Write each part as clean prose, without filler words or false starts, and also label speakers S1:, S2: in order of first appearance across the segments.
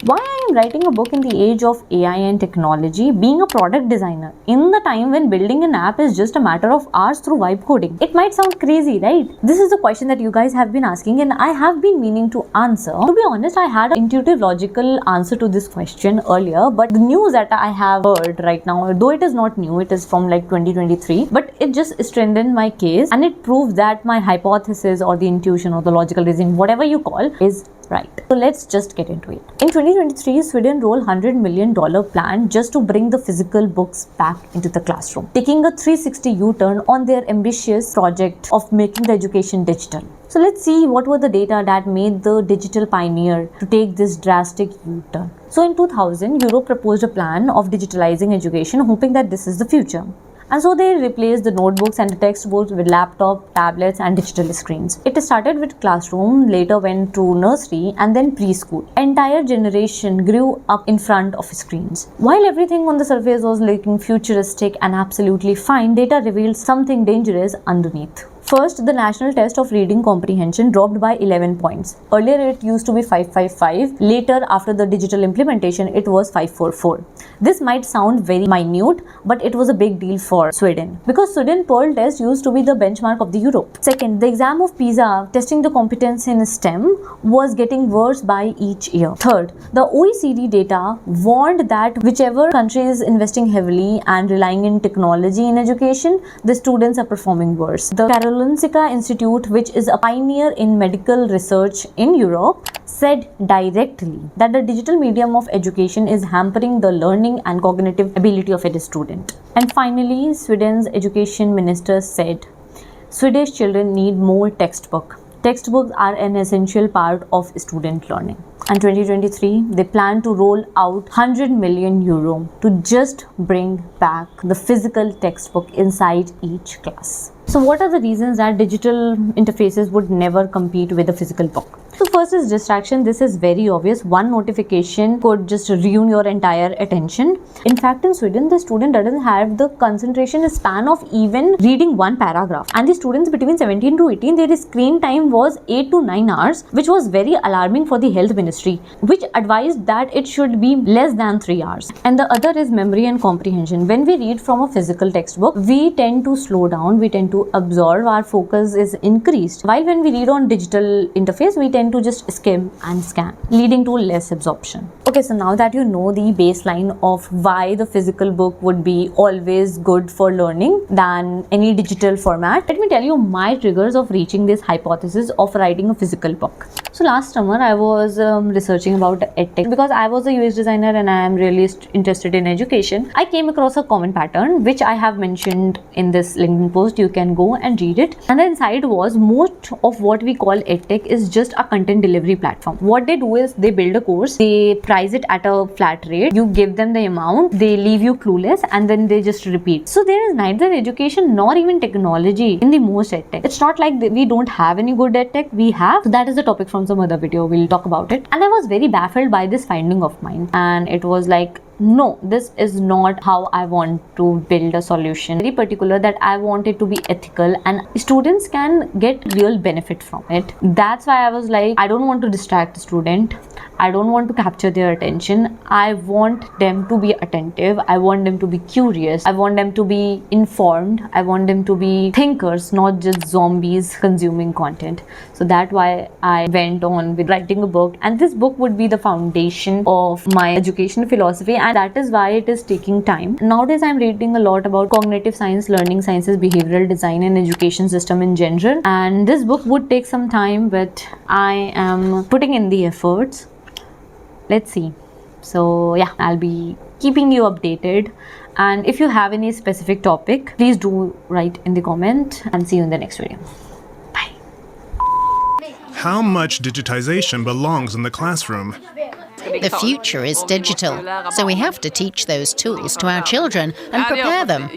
S1: Why I am writing a book in the age of AI and technology, being a product designer, in the time when building an app is just a matter of hours through vibe coding. It might sound crazy, right? This is the question that you guys have been asking and I have been meaning to answer. To be honest, I had an intuitive logical answer to this question earlier, but the news that I have heard right now, though it is not new, it is from like 2023, but it just strengthened my case and it proved that my hypothesis or the intuition or the logical reasoning, whatever you call, is right. So let's just get into it. In 2023, Sweden rolled $100 million plan just to bring the physical books back into the classroom, taking a 360 U-turn on their ambitious project of making the education digital. So let's see what were the data that made the digital pioneer to take this drastic U-turn. So in 2000, Europe proposed a plan of digitalizing education, hoping that this is the future. And so they replaced the notebooks and the textbooks with laptop, tablets and digital screens. It started with classroom, later went to nursery and then preschool. Entire generation grew up in front of screens. While everything on the surface was looking futuristic and absolutely fine, data revealed something dangerous underneath. First, the national test of reading comprehension dropped by 11 points. Earlier it used to be 555. Later, after the digital implementation, it was 544. This might sound very minute, but it was a big deal for Sweden because Sweden Pearl test used to be the benchmark of the Europe. Second, the exam of PISA testing the competence in STEM was getting worse by each year. Third, the OECD data warned that whichever country is investing heavily and relying in technology in education, the students are performing worse. The Karolinska Institute, which is a pioneer in medical research in Europe, said directly that the digital medium of education is hampering the learning and cognitive ability of a student. And finally, Sweden's education minister said, Swedish children need more textbook. Textbooks are an essential part of student learning. And 2023, they plan to roll out 100 million euro to just bring back the physical textbook inside each class. So what are the reasons that digital interfaces would never compete with a physical book? So first is distraction. This is very obvious. One notification could just ruin your entire attention. In fact, in Sweden, the student doesn't have the concentration span of even reading one paragraph. And the students between 17 to 18, their screen time was 8 to 9 hours, which was very alarming for the health ministry, which advised that it should be less than 3 hours. And the other is memory and comprehension. When we read from a physical textbook, we tend to slow down, we tend to absorb, our focus is increased. While when we read on digital interface, we tend to just skim and scan, leading to less absorption. Okay, so now that you know the baseline of why the physical book would be always good for learning than any digital format, let me tell you my triggers of reaching this hypothesis of writing a physical book. So last summer I was researching about edtech because I was a UX designer and I am really interested in education. I came across a common pattern which I have mentioned in this LinkedIn post. You can go and read it. And the insight was most of what we call edtech is just a content delivery platform. What they do is they build a course, they price it at a flat rate, you give them the amount, they leave you clueless and then they just repeat. So there is neither education nor even technology in the most edtech. It's not like we don't have any good edtech, we have. So that is a topic from some other video, we'll talk about it. And I was very baffled by this finding of mine and it was like, no, this is not how I want to build a solution. Very particular that I want it to be ethical and students can get real benefit from it. That's why I was like, I don't want to distract the student. I don't want to capture their attention. I want them to be attentive. I want them to be curious. I want them to be informed. I want them to be thinkers, not just zombies consuming content. So that's why I went on with writing a book. And this book would be the foundation of my education philosophy. And that is why it is taking time. Nowadays, I'm reading a lot about cognitive science, learning sciences, behavioral design, and education system in general. And this book would take some time, but I am putting in the efforts. Let's see. So yeah, I'll be keeping you updated. And if you have any specific topic, please do write in the comment and see you in the next video. Bye.
S2: How much digitization belongs in the classroom?
S3: The future is digital, so we have to teach those tools to our children and prepare them.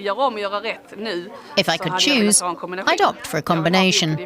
S3: If I could choose, I'd opt for a combination.